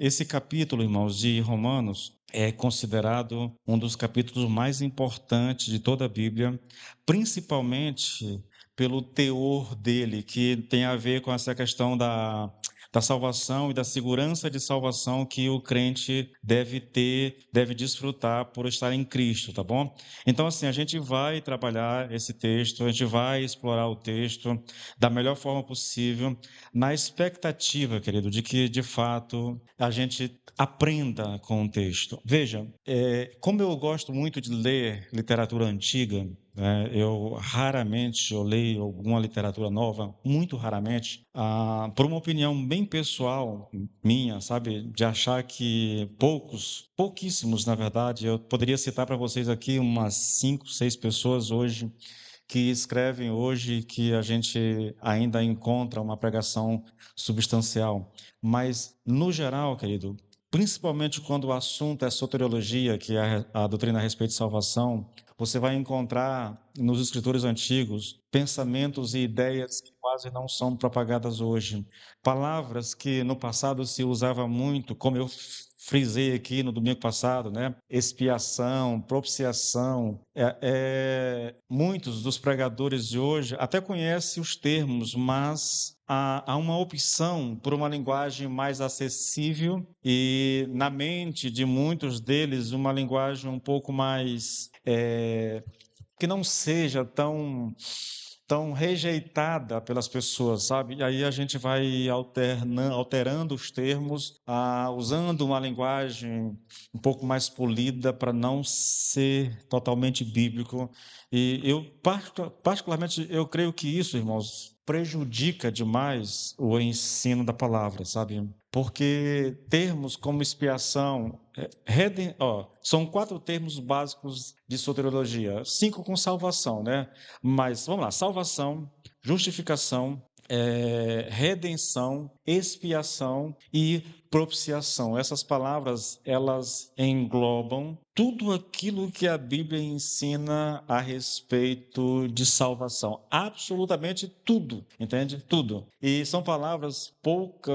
Esse capítulo, irmãos, de Romanos é considerado um dos capítulos mais importantes de toda a Bíblia, principalmente pelo teor dele, que tem a ver com essa questão da salvação e da segurança de salvação que o crente deve ter, deve desfrutar por estar em Cristo, tá bom? Então, assim, a gente vai trabalhar esse texto, a gente vai explorar o texto da melhor forma possível, na expectativa, querido, de que, de fato, a gente aprenda com o texto. Veja, como eu gosto muito de ler literatura antiga, né, eu leio alguma literatura nova, muito raramente, por uma opinião bem pessoal minha, sabe, de achar que pouquíssimos, na verdade, eu poderia citar para vocês aqui umas 5, 6 pessoas hoje que escrevem hoje que a gente ainda encontra uma pregação substancial. Mas, no geral, querido, principalmente quando o assunto é soteriologia, que é a doutrina a respeito de salvação, você vai encontrar nos escritores antigos pensamentos e ideias que quase não são propagadas hoje. Palavras que no passado se usava muito, como eu frisei aqui no domingo passado, né? Expiação, propiciação. Muitos dos pregadores de hoje até conhecem os termos, mas há uma opção por uma linguagem mais acessível e, na mente de muitos deles, uma linguagem um pouco mais que não seja tão rejeitada pelas pessoas, sabe? E aí a gente vai alterando os termos, usando uma linguagem um pouco mais polida para não ser totalmente bíblico. E eu, particularmente, eu creio que isso, irmãos, prejudica demais o ensino da palavra, sabe? Porque termos como expiação, são 4 termos básicos de soteriologia, 5 com salvação, né? Mas vamos lá: salvação, justificação, redenção, expiação e propiciação. Essas palavras, elas englobam tudo aquilo que a Bíblia ensina a respeito de salvação. Absolutamente tudo, entende? Tudo. E são palavras pouco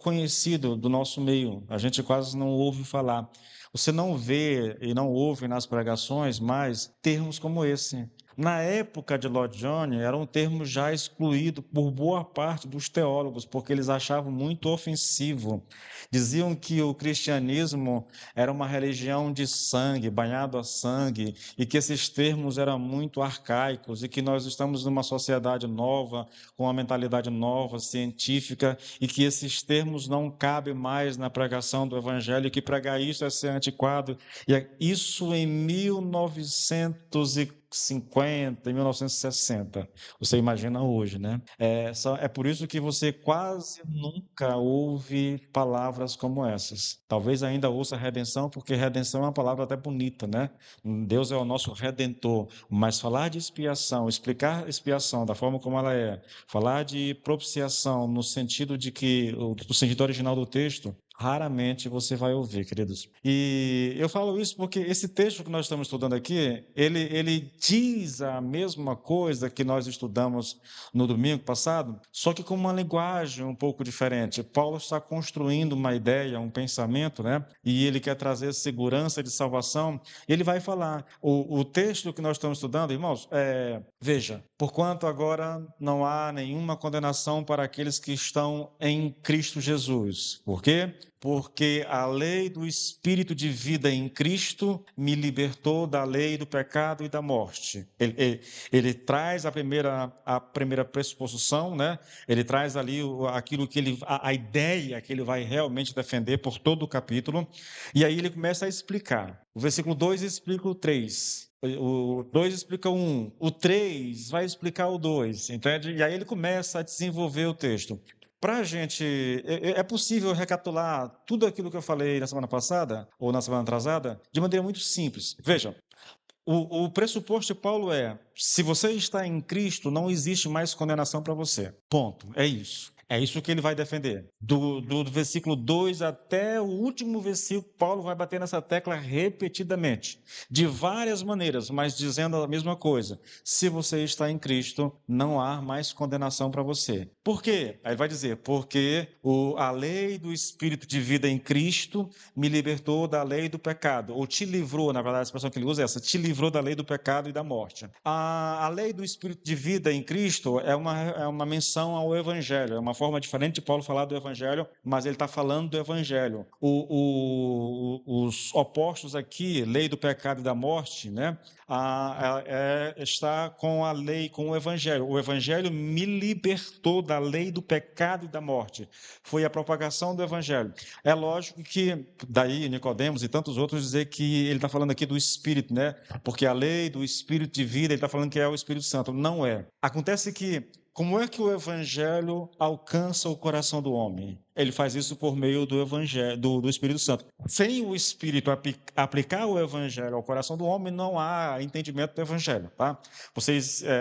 conhecidas do nosso meio. A gente quase não ouve falar. Você não vê e não ouve nas pregações mais termos como esse. Na época de Lord John, era um termo já excluído por boa parte dos teólogos, porque eles achavam muito ofensivo. Diziam que o cristianismo era uma religião de sangue, banhado a sangue, e que esses termos eram muito arcaicos, e que nós estamos numa sociedade nova, com uma mentalidade nova, científica, e que esses termos não cabem mais na pregação do evangelho, e que pregar isso é ser antiquado. Isso em 1950, em 1960. Você imagina hoje, né? É por isso que você quase nunca ouve palavras como essas. Talvez ainda ouça redenção, porque redenção é uma palavra até bonita, né? Deus é o nosso redentor. Mas falar de expiação, explicar expiação da forma como ela é, falar de propiciação no sentido de que, o sentido original do texto, raramente você vai ouvir, queridos. E eu falo isso porque esse texto que nós estamos estudando aqui, ele diz a mesma coisa que nós estudamos no domingo passado, só que com uma linguagem um pouco diferente. Paulo está construindo uma ideia, um pensamento, né? E ele quer trazer segurança de salvação. Ele vai falar, o texto que nós estamos estudando, irmãos, veja, porquanto agora não há nenhuma condenação para aqueles que estão em Cristo Jesus. Por quê? Porque a lei do Espírito de vida em Cristo me libertou da lei do pecado e da morte. Ele traz a primeira pressuposição, né? Ele traz ali aquilo que a ideia que ele vai realmente defender por todo o capítulo, e aí ele começa a explicar. O versículo 2 explica o 3. O 2 explica o 1, o 3 vai explicar o 2, entende? E aí ele começa a desenvolver o texto. Para a gente, é possível recapitular tudo aquilo que eu falei na semana passada, ou na semana atrasada, de maneira muito simples. Veja, o pressuposto de Paulo é: se você está em Cristo, não existe mais condenação para você. Ponto. É isso. É isso que ele vai defender. Do versículo 2 até o último versículo, Paulo vai bater nessa tecla repetidamente, de várias maneiras, mas dizendo a mesma coisa. Se você está em Cristo, não há mais condenação para você. Por quê? Aí ele vai dizer, porque a lei do Espírito de vida em Cristo me libertou da lei do pecado, ou te livrou, na verdade a expressão que ele usa é essa, te livrou da lei do pecado e da morte. A lei do Espírito de vida em Cristo é uma menção ao Evangelho, é uma forma diferente de Paulo falar do Evangelho, mas ele está falando do Evangelho. Os opostos aqui, lei do pecado e da morte, né? Está com a lei, com o Evangelho. O Evangelho me libertou da lei do pecado e da morte. Foi a propagação do Evangelho. É lógico que, daí Nicodemos e tantos outros dizer que ele está falando aqui do Espírito, né? Porque a lei do Espírito de vida, ele está falando que é o Espírito Santo. Não é. Acontece que, como é que o Evangelho alcança o coração do homem? Ele faz isso por meio do Evangelho, do Espírito Santo. Sem o Espírito aplicar o Evangelho ao coração do homem, não há entendimento do Evangelho, tá?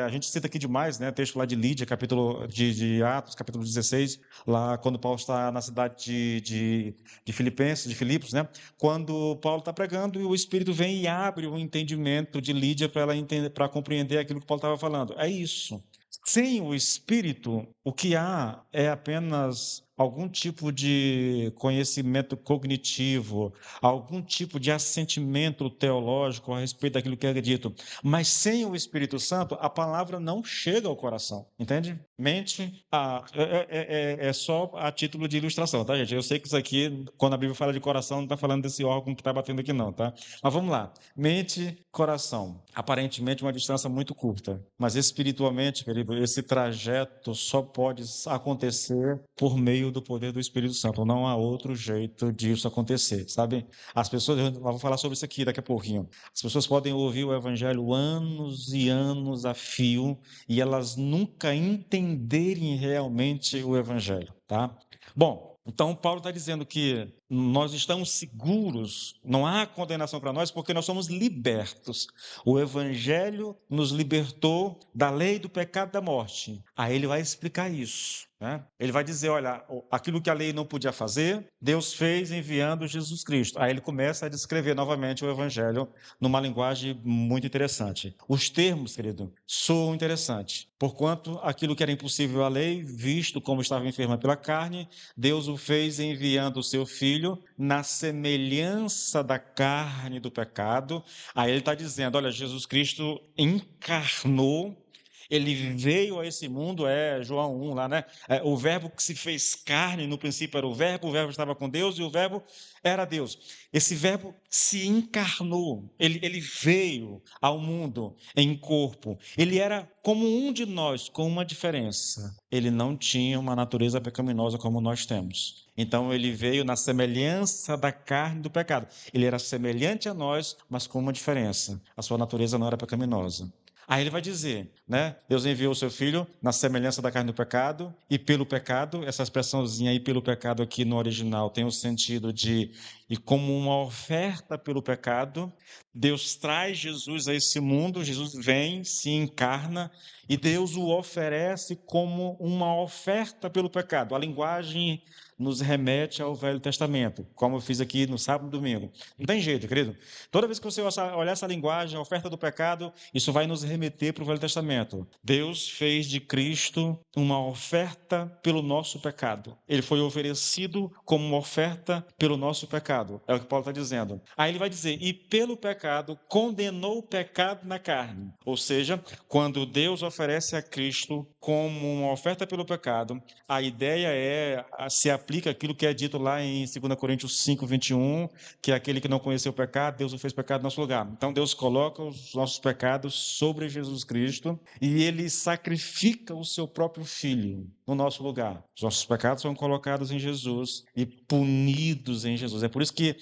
A gente cita aqui demais, né? Texto lá de Lídia, capítulo de Atos, capítulo 16, lá quando Paulo está na cidade de Filipos, né? Quando Paulo está pregando e o Espírito vem e abre o entendimento de Lídia para ela entender, para compreender aquilo que Paulo estava falando. É isso. Sem o Espírito, o que há é apenas algum tipo de conhecimento cognitivo, algum tipo de assentimento teológico a respeito daquilo que é dito. Mas sem o Espírito Santo, a palavra não chega ao coração, entende? Mente, é só a título de ilustração, tá, gente? Eu sei que isso aqui, quando a Bíblia fala de coração, não está falando desse órgão que está batendo aqui, não, tá? Mas vamos lá. Mente, coração. Aparentemente uma distância muito curta, mas espiritualmente, querido, esse trajeto só pode acontecer por meio do poder do Espírito Santo. Não há outro jeito disso acontecer, sabe? As pessoas, eu vou falar sobre isso aqui daqui a pouquinho. As pessoas podem ouvir o Evangelho anos e anos a fio e elas nunca entenderem realmente o Evangelho, tá? Bom, então Paulo está dizendo que nós estamos seguros, não há condenação para nós porque nós somos libertos. O Evangelho nos libertou da lei do pecado e da morte. Aí ele vai explicar isso, né? Ele vai dizer, olha, aquilo que a lei não podia fazer, Deus fez enviando Jesus Cristo. Aí ele começa a descrever novamente o Evangelho numa linguagem muito interessante. Os termos, querido, soam interessantes. Porquanto aquilo que era impossível à lei, visto como estava enferma pela carne, Deus o fez enviando o seu Filho na semelhança da carne do pecado. Aí ele está dizendo, olha, Jesus Cristo encarnou, ele veio a esse mundo, João 1 lá, né? O verbo que se fez carne, no princípio era o verbo estava com Deus e o verbo era Deus. Esse verbo se encarnou, ele veio ao mundo em corpo. Ele era como um de nós, com uma diferença. Ele não tinha uma natureza pecaminosa como nós temos. Então ele veio na semelhança da carne do pecado. Ele era semelhante a nós, mas com uma diferença. A sua natureza não era pecaminosa. Aí ele vai dizer, né? Deus enviou o seu filho na semelhança da carne do pecado e pelo pecado, essa expressãozinha aí pelo pecado aqui no original tem o sentido de e como uma oferta pelo pecado, Deus traz Jesus a esse mundo, Jesus vem, se encarna e Deus o oferece como uma oferta pelo pecado. A linguagem nos remete ao Velho Testamento, como eu fiz aqui no sábado e domingo. Não tem jeito, querido. Toda vez que você olhar essa linguagem, a oferta do pecado, isso vai nos remeter para o Velho Testamento. Deus fez de Cristo uma oferta pelo nosso pecado. Ele foi oferecido como uma oferta pelo nosso pecado. É o que Paulo está dizendo. Aí ele vai dizer, e pelo pecado condenou o pecado na carne. Ou seja, quando Deus oferece a Cristo como uma oferta pelo pecado, a ideia se aplica aquilo que é dito lá em 2 Coríntios 5, 21, que é aquele que não conheceu o pecado, Deus o fez pecado no nosso lugar. Então Deus coloca os nossos pecados sobre Jesus Cristo e ele sacrifica o seu próprio Filho no nosso lugar. Os nossos pecados são colocados em Jesus e punidos em Jesus. É por isso que,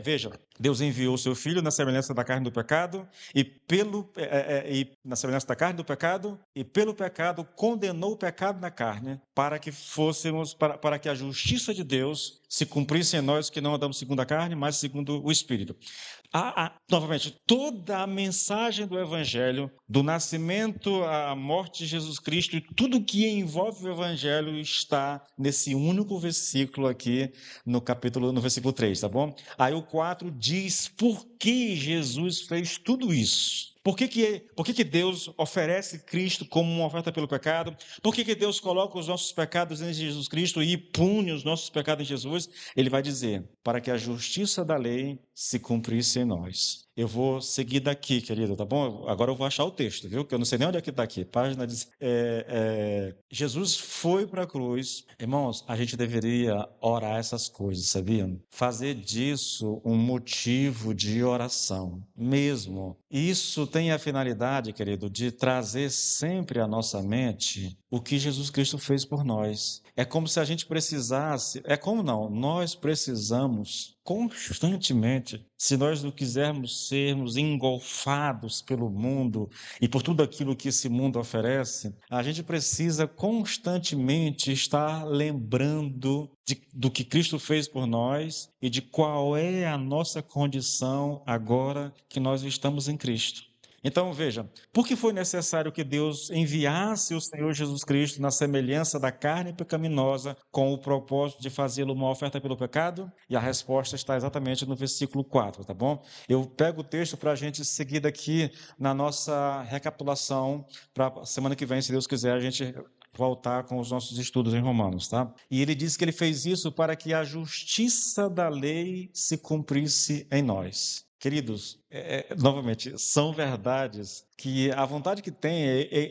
veja, Deus enviou o seu Filho na semelhança da carne do pecado e na semelhança da carne do pecado e pelo pecado condenou o pecado na carne para que fôssemos para que a justiça de Deus se cumprisse em nós que não andamos segundo a carne, mas segundo o Espírito. Novamente, toda a mensagem do Evangelho, do nascimento à morte de Jesus Cristo, e tudo que envolve o Evangelho está nesse único versículo aqui no versículo 3, tá bom? Aí o 4 diz por que Jesus fez tudo isso. Por que Deus oferece Cristo como uma oferta pelo pecado? Por que Deus coloca os nossos pecados em Jesus Cristo e pune os nossos pecados em Jesus? Ele vai dizer, para que a justiça da lei se cumprisse em nós. Eu vou seguir daqui, querido, tá bom? Agora eu vou achar o texto, viu? Que eu não sei nem onde é que está aqui. Página de... Jesus foi para a cruz. Irmãos, a gente deveria orar essas coisas, sabiam? Fazer disso um motivo de oração, mesmo. Isso tem a finalidade, querido, de trazer sempre à nossa mente o que Jesus Cristo fez por nós. É como se a gente precisasse, nós precisamos constantemente, se nós não quisermos sermos engolfados pelo mundo e por tudo aquilo que esse mundo oferece, a gente precisa constantemente estar lembrando do que Cristo fez por nós e de qual é a nossa condição agora que nós estamos em Cristo. Então, veja, por que foi necessário que Deus enviasse o Senhor Jesus Cristo na semelhança da carne pecaminosa com o propósito de fazê-lo uma oferta pelo pecado? E a resposta está exatamente no versículo 4, tá bom? Eu pego o texto para a gente seguir daqui na nossa recapitulação, para a semana que vem, se Deus quiser, a gente voltar com os nossos estudos em Romanos, tá? E ele diz que ele fez isso para que a justiça da lei se cumprisse em nós. Queridos, novamente, são verdades que a vontade que tem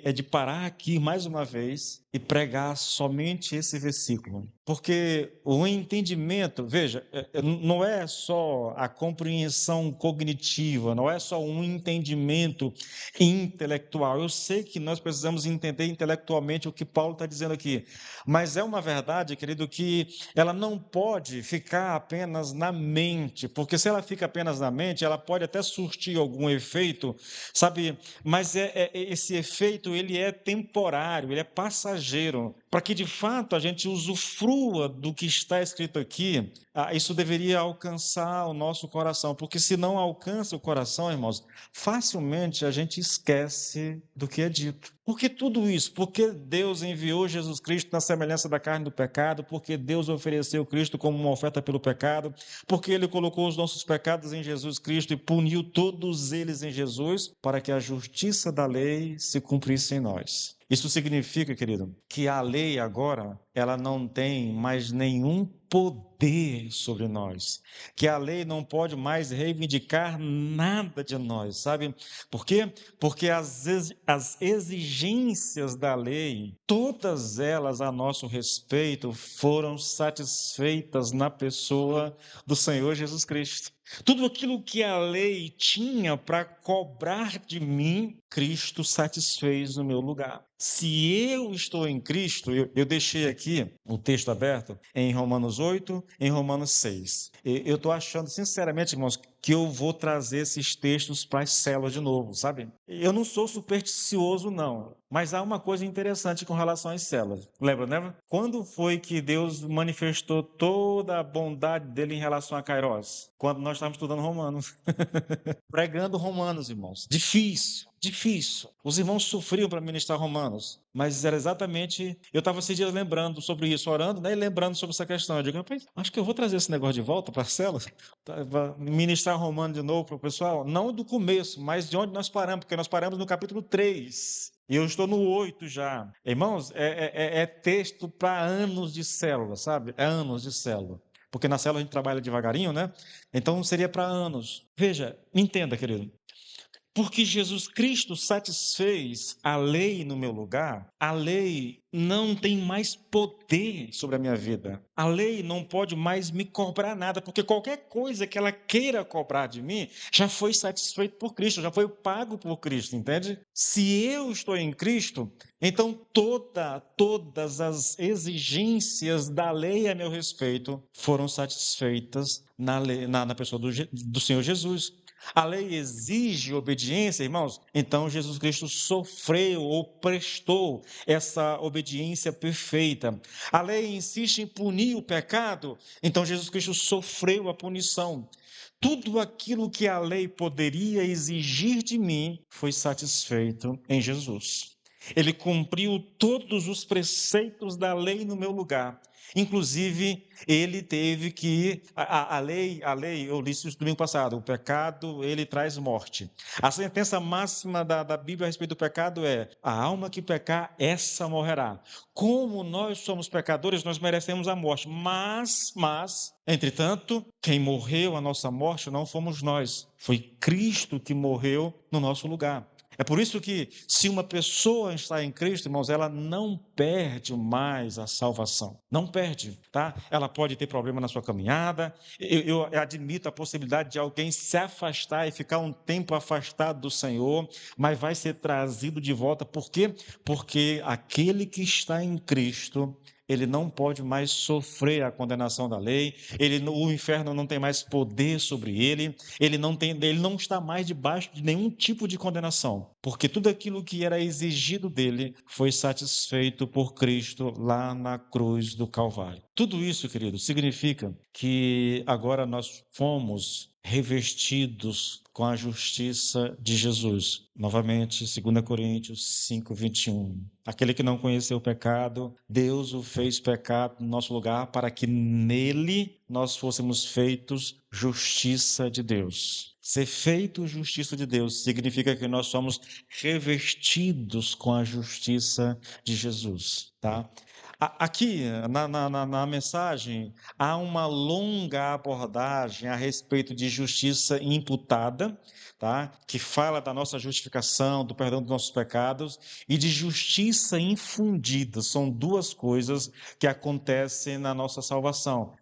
é de parar aqui mais uma vez e pregar somente esse versículo. Porque o entendimento, veja, não é só a compreensão cognitiva, não é só um entendimento intelectual. Eu sei que nós precisamos entender intelectualmente o que Paulo está dizendo aqui, mas é uma verdade, querido, que ela não pode ficar apenas na mente, porque se ela fica apenas na mente, ela pode até surtir algum efeito, sabe? Mas esse efeito ele é temporário, ele é passageiro. Para que de fato a gente usufrua do que está escrito aqui, isso deveria alcançar o nosso coração, porque se não alcança o coração, irmãos, facilmente a gente esquece do que é dito. Por que tudo isso? Porque Deus enviou Jesus Cristo na semelhança da carne do pecado, porque Deus ofereceu Cristo como uma oferta pelo pecado, porque Ele colocou os nossos pecados em Jesus Cristo e puniu todos eles em Jesus, para que a justiça da lei se cumprisse em nós. Isso significa, querido, que a lei agora, ela não tem mais nenhum poder sobre nós, que a lei não pode mais reivindicar nada de nós, sabe? Por quê? Porque as exigências da lei, todas elas a nosso respeito, foram satisfeitas na pessoa do Senhor Jesus Cristo. Tudo aquilo que a lei tinha para cobrar de mim, Cristo satisfez no meu lugar. Se eu estou em Cristo, eu deixei aqui o texto aberto em Romanos 8, em Romanos 6. Eu estou achando, sinceramente, irmãos, que eu vou trazer esses textos para as células de novo, sabe? Eu não sou supersticioso, não, mas há uma coisa interessante com relação às células. Lembra, né? Quando foi que Deus manifestou toda a bondade dele em relação a Kairos? Quando nós estávamos estudando Romanos. Pregando Romanos, irmãos. Difícil. Os irmãos sofriam para ministrar Romanos, mas era exatamente... Eu estava esses dias lembrando sobre isso, orando, né, e lembrando sobre essa questão. Eu digo, rapaz, acho que eu vou trazer esse negócio de volta para a célula, para ministrar Romano de novo para o pessoal. Não do começo, mas de onde nós paramos, porque nós paramos no capítulo 3. E eu estou no 8 já. Irmãos, é texto para anos de célula, sabe? É anos de célula. Porque na célula a gente trabalha devagarinho, né? Então seria para anos. Veja, entenda, querido. Porque Jesus Cristo satisfez a lei no meu lugar, a lei não tem mais poder sobre a minha vida. A lei não pode mais me cobrar nada, porque qualquer coisa que ela queira cobrar de mim já foi satisfeito por Cristo, já foi pago por Cristo, entende? Se eu estou em Cristo, então todas as exigências da lei a meu respeito foram satisfeitas na pessoa do Senhor Jesus. A lei exige obediência, irmãos? Então Jesus Cristo sofreu ou prestou essa obediência perfeita. A lei insiste em punir o pecado, então Jesus Cristo sofreu a punição. Tudo aquilo que a lei poderia exigir de mim foi satisfeito em Jesus. Ele cumpriu todos os preceitos da lei no meu lugar. Inclusive, ele teve que. Eu li isso domingo passado: o pecado, ele traz morte. A sentença máxima da Bíblia a respeito do pecado é: a alma que pecar, essa morrerá. Como nós somos pecadores, nós merecemos a morte. Entretanto, quem morreu a nossa morte não fomos nós. Foi Cristo que morreu no nosso lugar. É por isso que, se uma pessoa está em Cristo, irmãos, ela não perde mais a salvação. Não perde, tá? Ela pode ter problema na sua caminhada. Eu admito a possibilidade de alguém se afastar e ficar um tempo afastado do Senhor, mas vai ser trazido de volta. Por quê? Porque aquele que está em Cristo, ele não pode mais sofrer a condenação da lei, o inferno não tem mais poder sobre ele, ele não está mais debaixo de nenhum tipo de condenação, porque tudo aquilo que era exigido dele foi satisfeito por Cristo lá na cruz do Calvário. Tudo isso, querido, significa que agora nós fomos revestidos com a justiça de Jesus. Novamente, 2 Coríntios 5:21. Aquele que não conheceu o pecado, Deus o fez pecado no nosso lugar para que nele nós fôssemos feitos justiça de Deus. Ser feito justiça de Deus significa que nós somos revestidos com a justiça de Jesus, tá? Aqui, na mensagem, há uma longa abordagem a respeito de justiça imputada, tá? Que fala da nossa justificação, do perdão dos nossos pecados, e de justiça infundida. São duas coisas que acontecem na nossa salvação.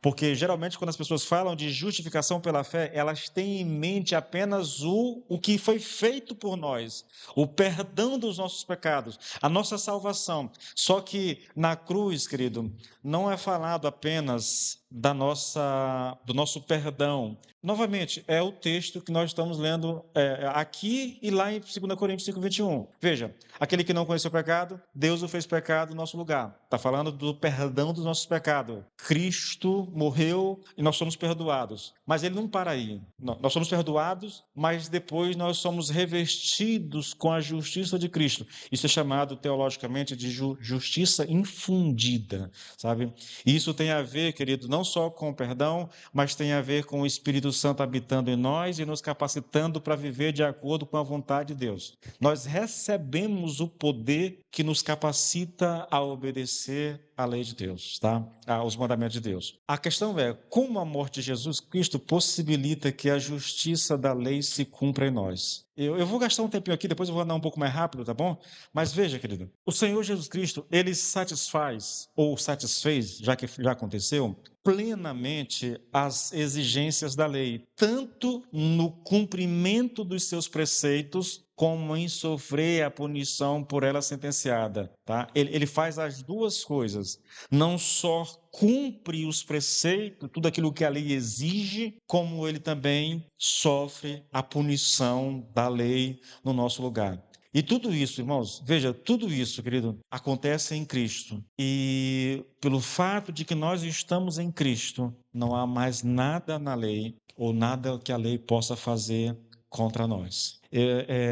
Porque, geralmente, quando as pessoas falam de justificação pela fé, elas têm em mente apenas o que foi feito por nós, o perdão dos nossos pecados, a nossa salvação. Só que na cruz, querido, não é falado apenas do nosso perdão. Novamente, é o texto que nós estamos lendo aqui e lá em 2 Coríntios 5:21. Veja, aquele que não conheceu o pecado, Deus o fez pecado no nosso lugar. Está falando do perdão dos nossos pecados. Cristo morreu e nós somos perdoados. Mas ele não para aí. Nós somos perdoados, mas depois nós somos revestidos com a justiça de Cristo. Isso é chamado teologicamente de justiça infundida, sabe? E isso tem a ver, querido, não só com o perdão, mas tem a ver com o Espírito Santo habitando em nós e nos capacitando para viver de acordo com a vontade de Deus. Nós recebemos o poder que nos capacita a obedecer à lei de Deus, tá? Aos mandamentos de Deus. A questão é como a morte de Jesus Cristo possibilita que a justiça da lei se cumpra em nós. Eu vou gastar um tempinho aqui, depois eu vou andar um pouco mais rápido, tá bom? Mas veja, querido, o Senhor Jesus Cristo, ele satisfaz, ou satisfez, já que já aconteceu, plenamente as exigências da lei, tanto no cumprimento dos seus preceitos, como em sofrer a punição por ela sentenciada, tá? Ele faz as duas coisas, não só cumpre os preceitos, tudo aquilo que a lei exige, como ele também sofre a punição da lei no nosso lugar. E tudo isso, irmãos, veja, tudo isso, querido, acontece em Cristo. E pelo fato de que nós estamos em Cristo, não há mais nada na lei ou nada que a lei possa fazer contra nós.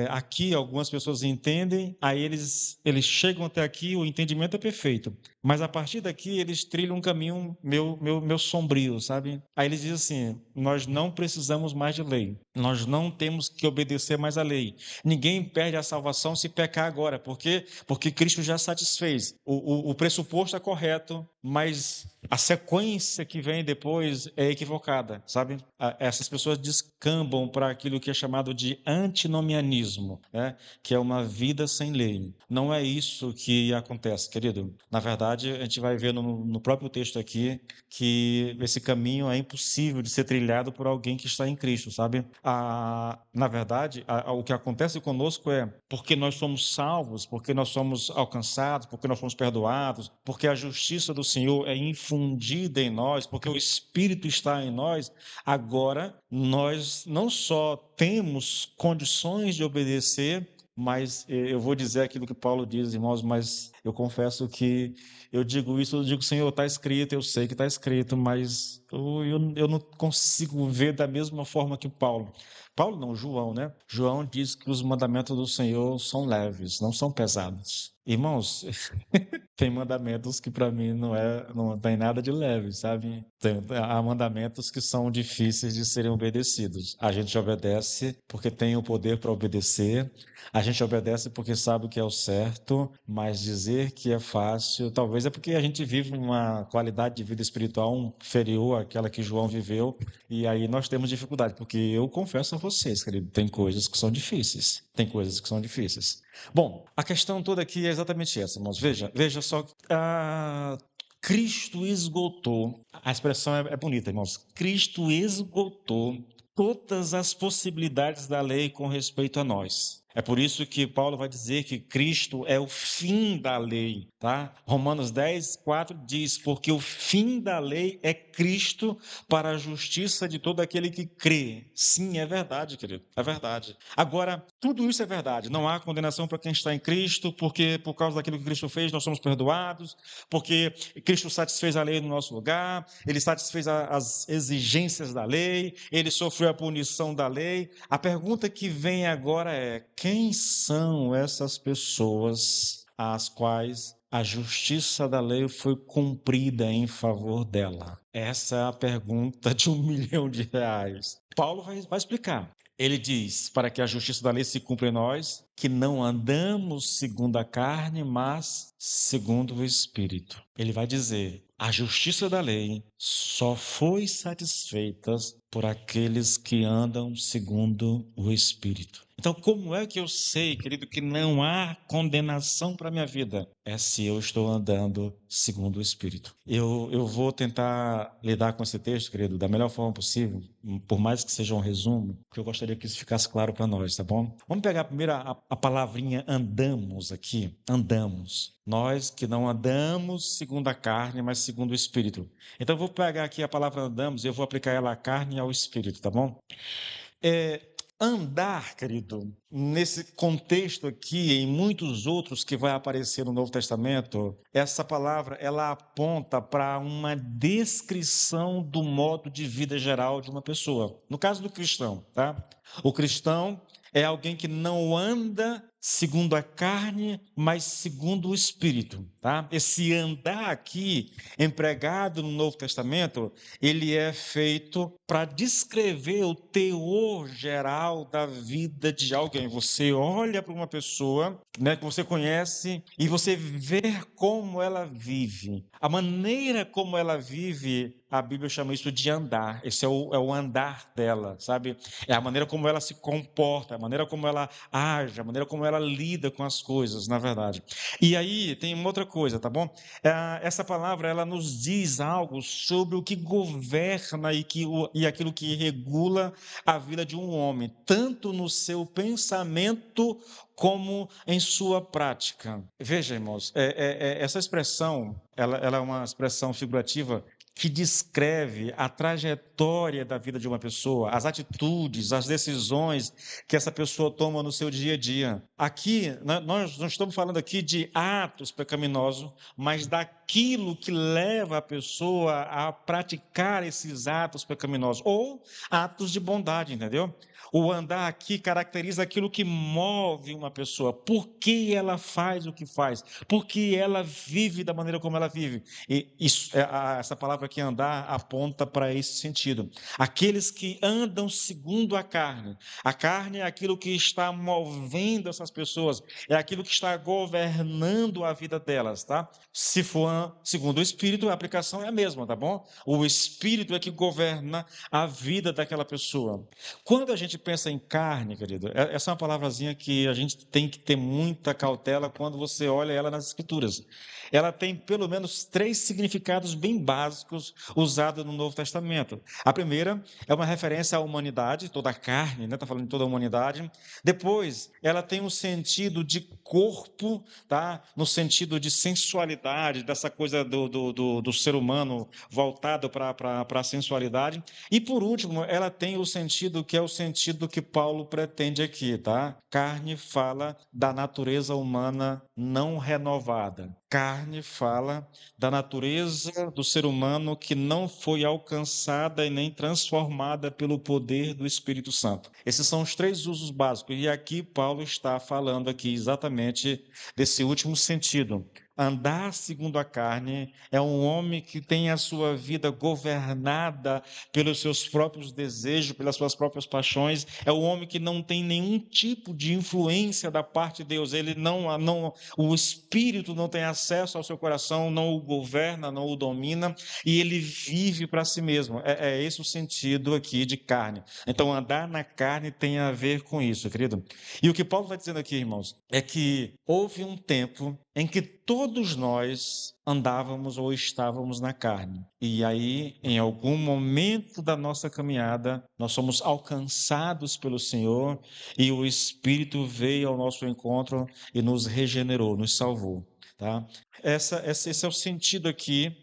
Aqui algumas pessoas entendem, aí eles chegam até aqui, o entendimento é perfeito, mas a partir daqui eles trilham um caminho meu sombrio, sabe? Aí eles dizem assim: nós não precisamos mais de lei, nós não temos que obedecer mais à lei, ninguém perde a salvação se pecar agora, por quê? Porque Cristo já satisfez, o pressuposto é correto, mas a sequência que vem depois é equivocada, sabe? Essas pessoas descambam para aquilo que é chamado de antinomianismo. antinomianismo, né? Que é uma vida sem lei. Não é isso que acontece, querido. Na verdade, a gente vai ver no próprio texto aqui que esse caminho é impossível de ser trilhado por alguém que está em Cristo, sabe? Na verdade, o que acontece conosco é porque nós somos salvos, porque nós somos alcançados, porque nós somos perdoados, porque a justiça do Senhor é infundida em nós, porque o Espírito está em nós. Agora, nós não só temos condições de obedecer, mas eu vou dizer aquilo que Paulo diz, irmãos, mas eu confesso que eu digo isso, eu digo, Senhor, está escrito, eu sei que está escrito, mas eu não consigo ver da mesma forma que Paulo. Paulo não, João, né? João diz que os mandamentos do Senhor são leves, não são pesados. Irmãos, tem mandamentos que para mim não tem nada de leve, sabe? Há mandamentos que são difíceis de serem obedecidos. A gente obedece porque tem o poder para obedecer. A gente obedece porque sabe o que é o certo, mas dizer que é fácil, talvez é porque a gente vive uma qualidade de vida espiritual inferior àquela que João viveu, e aí nós temos dificuldade, porque eu confesso a vocês, querido, tem coisas que são difíceis. Tem coisas que são difíceis. Bom, a questão toda aqui é exatamente essa, irmãos. Veja só. Cristo esgotou. A expressão é bonita, irmãos. Cristo esgotou todas as possibilidades da lei com respeito a nós. É por isso que Paulo vai dizer que Cristo é o fim da lei, tá? Romanos 10:4 diz: porque o fim da lei é Cristo para a justiça de todo aquele que crê. Sim, é verdade, querido, é verdade. Agora, tudo isso é verdade. Não há condenação para quem está em Cristo, porque por causa daquilo que Cristo fez, nós somos perdoados, porque Cristo satisfez a lei no nosso lugar, ele satisfez as exigências da lei, ele sofreu a punição da lei. A pergunta que vem agora é: quem são essas pessoas às quais a justiça da lei foi cumprida em favor dela? Essa é a pergunta de R$ 1 milhão. Paulo vai explicar. Ele diz, para que a justiça da lei se cumpra em nós, que não andamos segundo a carne, mas segundo o Espírito. Ele vai dizer, a justiça da lei só foi satisfeita por aqueles que andam segundo o Espírito. Então, como é que eu sei, querido, que não há condenação para a minha vida? É se eu estou andando segundo o Espírito. Eu vou tentar lidar com esse texto, querido, da melhor forma possível, por mais que seja um resumo, porque eu gostaria que isso ficasse claro para nós, tá bom? Vamos pegar primeiro a palavrinha andamos aqui. Andamos. Nós que não andamos segundo a carne, mas segundo o Espírito. Então, eu vou pegar aqui a palavra andamos e eu vou aplicar ela à carne e ao Espírito, tá bom? Andar, querido, nesse contexto aqui, em muitos outros que vai aparecer no Novo Testamento, essa palavra ela aponta para uma descrição do modo de vida geral de uma pessoa. No caso do cristão, tá? O cristão é alguém que não anda segundo a carne, mas segundo o Espírito, tá? Esse andar aqui, empregado no Novo Testamento, ele é feito para descrever o teor geral da vida de alguém. Você olha para uma pessoa, né, que você conhece e você vê como ela vive. A maneira como ela vive, a Bíblia chama isso de andar. Esse é o andar dela, sabe? É a maneira como ela se comporta, a maneira como ela age, a maneira como ela lida com as coisas, na verdade. E aí tem uma outra coisa, tá bom? Essa palavra ela nos diz algo sobre o que governa e aquilo que regula a vida de um homem, tanto no seu pensamento como em sua prática. Veja, irmãos, essa expressão ela é uma expressão figurativa que descreve a trajetória da vida de uma pessoa, as atitudes, as decisões que essa pessoa toma no seu dia a dia. Aqui, nós não estamos falando aqui de atos pecaminosos, mas daquilo que leva a pessoa a praticar esses atos pecaminosos, ou atos de bondade, entendeu? O andar aqui caracteriza aquilo que move uma pessoa, por que ela faz o que faz, por que ela vive da maneira como ela vive. E essa palavra aqui, andar, aponta para esse sentido. Aqueles que andam segundo a carne é aquilo que está movendo essas pessoas, é aquilo que está governando a vida delas, tá? Se for segundo o Espírito, a aplicação é a mesma, tá bom? O Espírito é que governa a vida daquela pessoa. Quando a gente pensa em carne, querido, essa é uma palavrazinha que a gente tem que ter muita cautela quando você olha ela nas Escrituras. Ela tem pelo menos 3 significados bem básicos usados no Novo Testamento. A primeira é uma referência à humanidade, toda a carne, né? Está falando de toda a humanidade. Depois, ela tem um sentido de corpo, tá? No sentido de sensualidade, dessa coisa do ser humano voltado para a sensualidade. E por último, ela tem o sentido que é o sentido que Paulo pretende aqui, tá? Carne fala da natureza humana não renovada. Carne fala da natureza do ser humano que não foi alcançada e nem transformada pelo poder do Espírito Santo. Esses são os 3 usos básicos. E aqui Paulo está falando aqui exatamente desse último sentido. Andar segundo a carne é um homem que tem a sua vida governada pelos seus próprios desejos, pelas suas próprias paixões. É um homem que não tem nenhum tipo de influência da parte de Deus. Ele o Espírito não tem acesso ao seu coração, não o governa, não o domina, e ele vive para si mesmo. É esse o sentido aqui de carne. Então, andar na carne tem a ver com isso, querido. E o que Paulo está dizendo aqui, irmãos, é que houve um tempo em que todos nós andávamos ou estávamos na carne. E aí, em algum momento da nossa caminhada, nós somos alcançados pelo Senhor e o Espírito veio ao nosso encontro e nos regenerou, nos salvou. Tá? Esse é o sentido aqui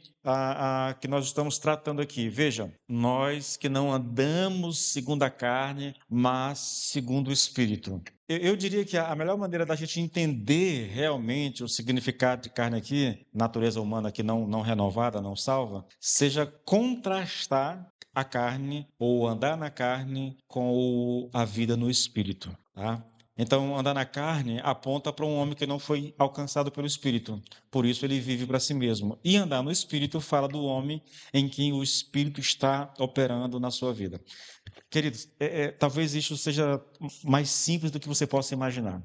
que nós estamos tratando aqui. Veja, nós que não andamos segundo a carne, mas segundo o Espírito. Eu diria que a melhor maneira da gente entender realmente o significado de carne aqui, natureza humana que não renovada, não salva, seja contrastar a carne ou andar na carne com a vida no Espírito. Tá? Então, andar na carne aponta para um homem que não foi alcançado pelo Espírito. Por isso, ele vive para si mesmo. E andar no Espírito fala do homem em quem o Espírito está operando na sua vida. Queridos, talvez isso seja mais simples do que você possa imaginar.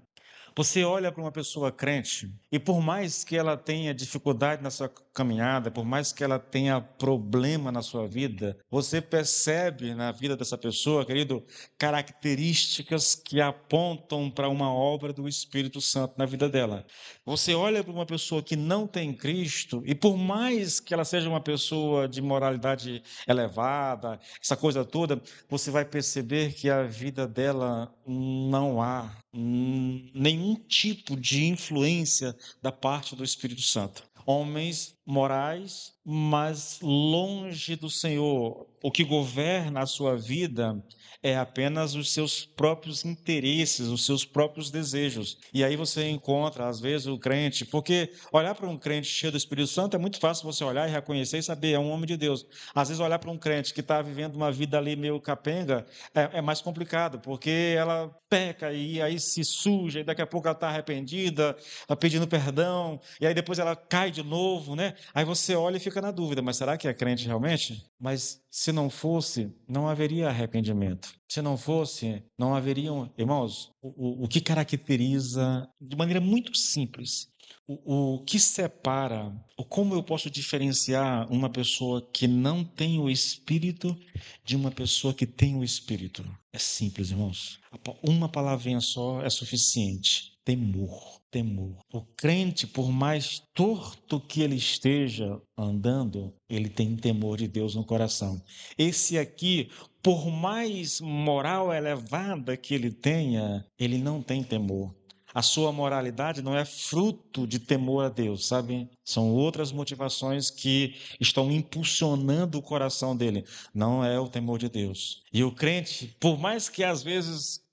Você olha para uma pessoa crente e por mais que ela tenha dificuldade na sua caminhada, por mais que ela tenha problema na sua vida, você percebe na vida dessa pessoa, querido, características que apontam para uma obra do Espírito Santo na vida dela. Você olha para uma pessoa que não tem Cristo e por mais que ela seja uma pessoa de moralidade elevada, essa coisa toda, você vai perceber que a vida dela não há nenhum tipo de influência da parte do Espírito Santo. Homens morais, mas longe do Senhor. O que governa a sua vida é apenas os seus próprios interesses, os seus próprios desejos. E aí você encontra, às vezes, o crente, porque olhar para um crente cheio do Espírito Santo é muito fácil você olhar e reconhecer e saber, é um homem de Deus. Às vezes, olhar para um crente que está vivendo uma vida ali meio capenga é mais complicado, porque ela peca e aí se suja, e daqui a pouco ela está arrependida, está pedindo perdão, e aí depois ela cai de novo, né? Aí você olha e fica na dúvida, mas será que é crente realmente? Mas se não fosse, não haveria arrependimento. Se não fosse, não haveriam, irmãos, o que caracteriza, de maneira muito simples, o que separa, ou como eu posso diferenciar uma pessoa que não tem o Espírito de uma pessoa que tem o Espírito? É simples, irmãos. Uma palavrinha só é suficiente. Temor, temor. O crente, por mais torto que ele esteja andando, ele tem temor de Deus no coração. Esse aqui, por mais moral elevada que ele tenha, ele não tem temor. A sua moralidade não é fruto de temor a Deus, sabe? São outras motivações que estão impulsionando o coração dele. Não é o temor de Deus. E o crente, por mais que às vezes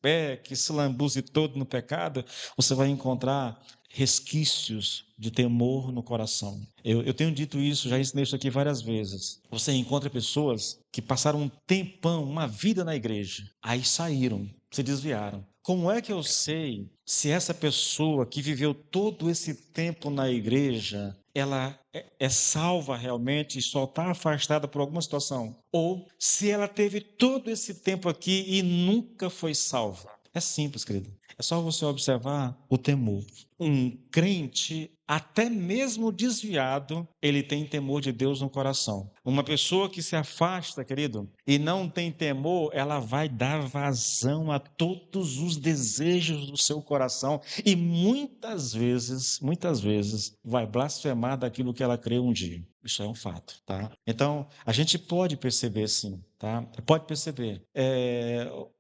que se lambuze todo no pecado, você vai encontrar resquícios de temor no coração. Eu tenho dito isso, já ensinei isso aqui várias vezes. Você encontra pessoas que passaram um tempão, uma vida na igreja, aí saíram, se desviaram. Como é que eu sei se essa pessoa que viveu todo esse tempo na igreja, ela é salva realmente e só está afastada por alguma situação? Ou se ela teve todo esse tempo aqui e nunca foi salva? É simples, querido. É só você observar o temor. Um crente, até mesmo desviado, ele tem temor de Deus no coração. Uma pessoa que se afasta, querido, e não tem temor, ela vai dar vazão a todos os desejos do seu coração e muitas vezes, vai blasfemar daquilo que ela crê um dia. Isso é um fato, tá? Então, a gente pode perceber sim, tá? Pode perceber.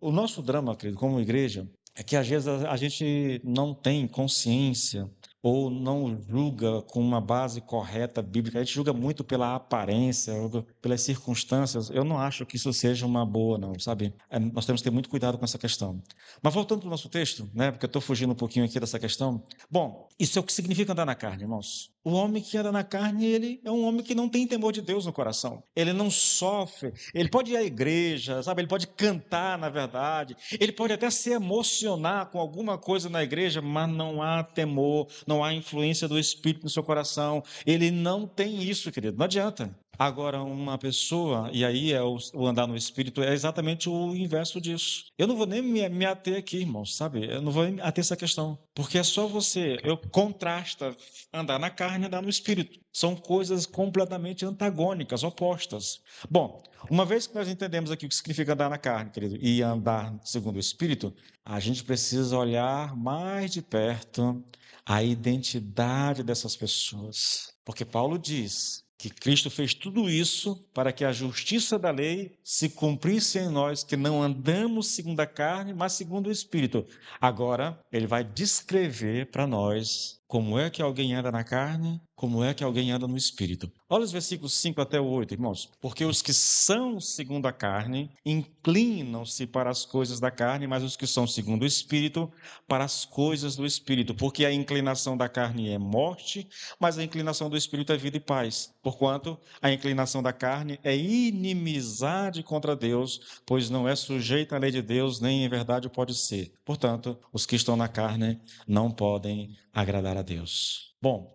O nosso drama, querido, como igreja, é que às vezes a gente não tem consciência ou não julga com uma base correta bíblica, a gente julga muito pela aparência, ou pelas circunstâncias. Eu não acho que isso seja uma boa, não, sabe? Nós temos que ter muito cuidado com essa questão. Mas voltando para o nosso texto, né? Porque eu estou fugindo um pouquinho aqui dessa questão. Bom, isso é o que significa andar na carne, irmãos. O homem que anda na carne, ele é um homem que não tem temor de Deus no coração. Ele não sofre, ele pode ir à igreja, sabe? Ele pode cantar, na verdade, ele pode até se emocionar com alguma coisa na igreja, mas não há temor, não há influência do Espírito no seu coração. Ele não tem isso, querido, não adianta. Agora, uma pessoa, e aí é o andar no Espírito, é exatamente o inverso disso. Eu não vou nem me ater aqui, irmãos, sabe? Eu não vou nem ater essa questão, porque é só você, eu contrasta andar na carne e andar no Espírito. São coisas completamente antagônicas, opostas. Bom, uma vez que nós entendemos aqui o que significa andar na carne, querido, e andar segundo o Espírito, a gente precisa olhar mais de perto a identidade dessas pessoas. Porque Paulo diz que Cristo fez tudo isso para que a justiça da lei se cumprisse em nós, que não andamos segundo a carne, mas segundo o Espírito. Agora, ele vai descrever para nós como é que alguém anda na carne, como é que alguém anda no Espírito. Olha os versículos 5 até o 8, irmãos. Porque os que são segundo a carne inclinam-se para as coisas da carne, mas os que são segundo o Espírito, para as coisas do Espírito. Porque a inclinação da carne é morte, mas a inclinação do Espírito é vida e paz. Porquanto a inclinação da carne é inimizade contra Deus, pois não é sujeita à lei de Deus, nem em verdade pode ser. Portanto, os que estão na carne não podem agradar a Deus. Bom,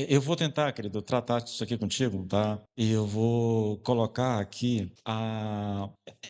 eu vou tentar, querido, tratar isso aqui contigo, tá? E eu vou colocar aqui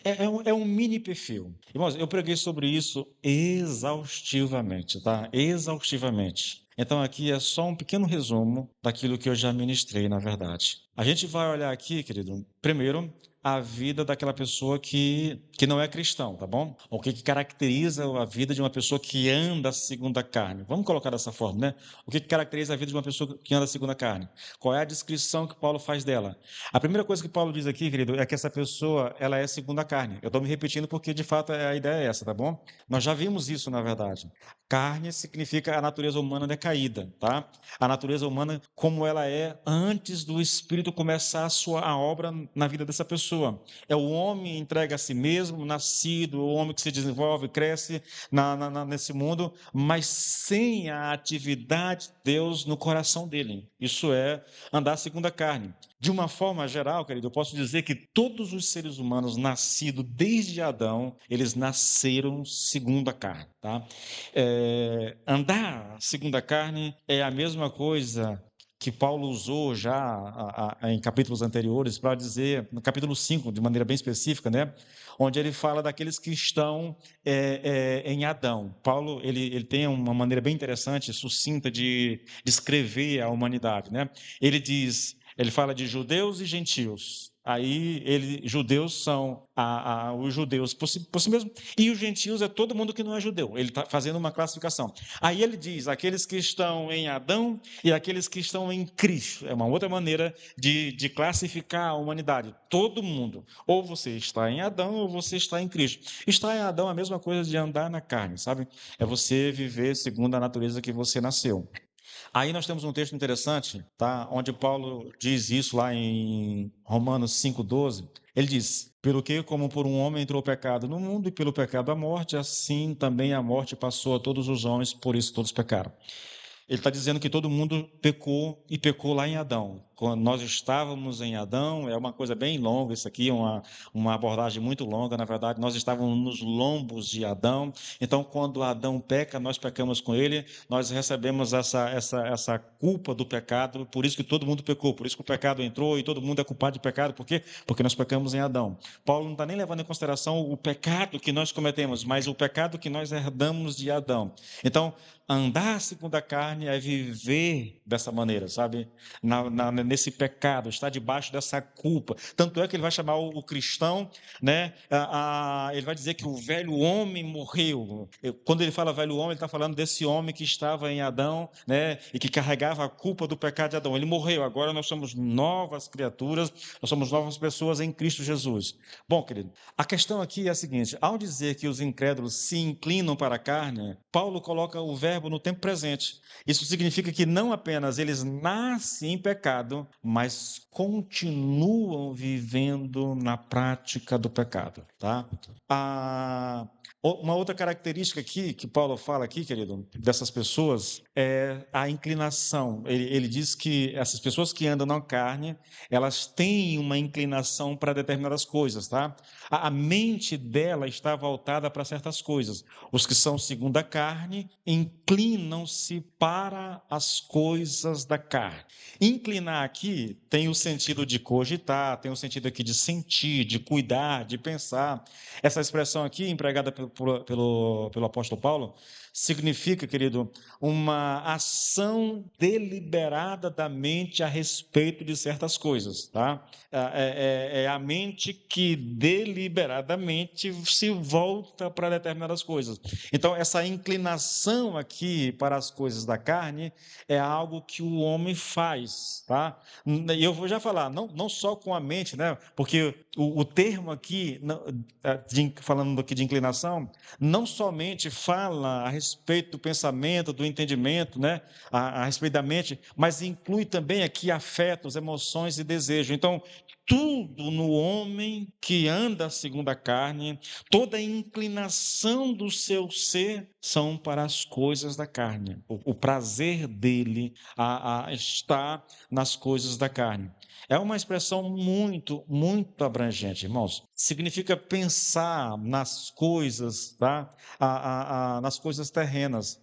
é um mini perfil. Irmãos, eu preguei sobre isso exaustivamente, tá? Exaustivamente. Então, aqui é só um pequeno resumo daquilo que eu já ministrei, na verdade. A gente vai olhar aqui, querido, primeiro, a vida daquela pessoa que não é cristão, tá bom? O que caracteriza a vida de uma pessoa que anda segundo a carne? Vamos colocar dessa forma, né? O que caracteriza a vida de uma pessoa que anda segundo a carne? Qual é a descrição que Paulo faz dela? A primeira coisa que Paulo diz aqui, querido, é que essa pessoa, ela é segundo a carne. Eu estou me repetindo porque, de fato, a ideia é essa, tá bom? Nós já vimos isso, na verdade. Carne significa a natureza humana decaída, tá? A natureza humana como ela é antes do Espírito começar a obra na vida dessa pessoa. É o homem entregue a si mesmo, nascido, o homem que se desenvolve, cresce nesse mundo, mas sem a atividade de Deus no coração dele. Isso é andar segundo a carne. De uma forma geral, querido, eu posso dizer que todos os seres humanos nascidos desde Adão, eles nasceram segundo a carne, tá? Andar segundo a carne é a mesma coisa que Paulo usou já em capítulos anteriores para dizer, no capítulo 5, de maneira bem específica, né? Onde ele fala daqueles que estão em Adão. Paulo ele tem uma maneira bem interessante, sucinta de descrever a humanidade, né? Ele fala de judeus e gentios. Aí judeus são os judeus por si mesmo, e os gentios é todo mundo que não é judeu. Ele está fazendo uma classificação. Aí ele diz: aqueles que estão em Adão e aqueles que estão em Cristo. É uma outra maneira de classificar a humanidade. Todo mundo. Ou você está em Adão ou você está em Cristo. Estar em Adão é a mesma coisa de andar na carne, sabe? É você viver segundo a natureza que você nasceu. Aí nós temos um texto interessante, tá? Onde Paulo diz isso lá em Romanos 5,12. Ele diz: pelo que, como por um homem entrou o pecado no mundo, e pelo pecado a morte, assim também a morte passou a todos os homens, por isso todos pecaram. Ele está dizendo que todo mundo pecou e pecou lá em Adão. Quando nós estávamos em Adão, é uma coisa bem longa, isso aqui é uma abordagem muito longa, na verdade, nós estávamos nos lombos de Adão. Então, quando Adão peca, nós pecamos com ele, nós recebemos essa culpa do pecado, por isso que todo mundo pecou, por isso que o pecado entrou e todo mundo é culpado de pecado, por quê? Porque nós pecamos em Adão. Paulo não está nem levando em consideração o pecado que nós cometemos, mas o pecado que nós herdamos de Adão. Então, andar segundo a carne é viver dessa maneira, sabe? Nesse pecado, estar debaixo dessa culpa. Tanto é que ele vai chamar o cristão, né? Ele vai dizer que o velho homem morreu. Quando ele fala velho homem, ele está falando desse homem que estava em Adão, né? E que carregava a culpa do pecado de Adão. Ele morreu, agora nós somos novas criaturas, nós somos novas pessoas em Cristo Jesus. Bom, querido, a questão aqui é a seguinte: ao dizer que os incrédulos se inclinam para a carne, Paulo coloca o verbo no tempo presente. Isso significa que não apenas eles nascem em pecado, mas continuam vivendo na prática do pecado, tá? Uma outra característica aqui que Paulo fala aqui, querido, dessas pessoas é a inclinação. Ele diz que essas pessoas que andam na carne, elas têm uma inclinação para determinadas coisas, tá? A mente dela está voltada para certas coisas. Os que são segundo a carne inclinam-se para as coisas da carne. Inclinar aqui tem o sentido de cogitar, tem o sentido aqui de sentir, de cuidar, de pensar. Essa expressão aqui, empregada pelo apóstolo Paulo, significa, querido, uma ação deliberada da mente a respeito de certas coisas, tá? É a mente que deliberadamente se volta para determinadas coisas. Então, essa inclinação aqui para as coisas da carne é algo que o homem faz, tá? E eu vou já falar, não só com a mente, né? Porque o termo aqui, falando aqui de inclinação, não somente fala a respeito do pensamento, do entendimento, né? A respeito da mente, mas inclui também aqui afetos, emoções e desejo. Então, tudo no homem que anda segundo a carne, toda a inclinação do seu ser são para as coisas da carne. O prazer dele está nas coisas da carne. É uma expressão muito, muito abrangente, irmãos. Significa pensar nas coisas, tá? Nas coisas terrenas.